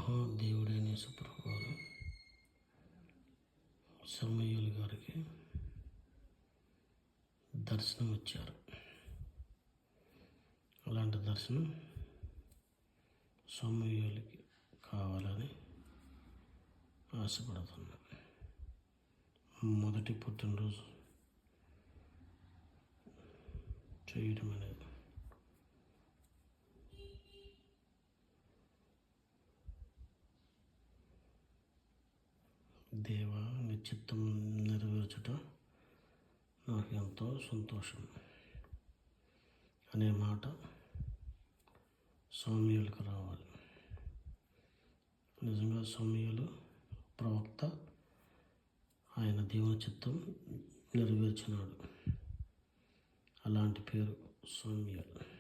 మహాదేవుడైన యేసుప్రభు వారు సమూయేలు గారికి దర్శనం ఇచ్చారు. అలాంటి దర్శనం సమూయేలుకి కావాలని ఆశపడుతున్నాను. మొదటి పుట్టినరోజు చేయడం అనేది దేవా నీ చిత్తం నెరవేర్చుట నాకు ఎంతో సంతోషం అనే మాట సమూయేలుకు రావాలి. నిజంగా సమూయేలు ప్రవక్త, ఆయన దేవుని చిత్తం నెరవేర్చినాడు. అలాంటి పేరు సమూయేలు.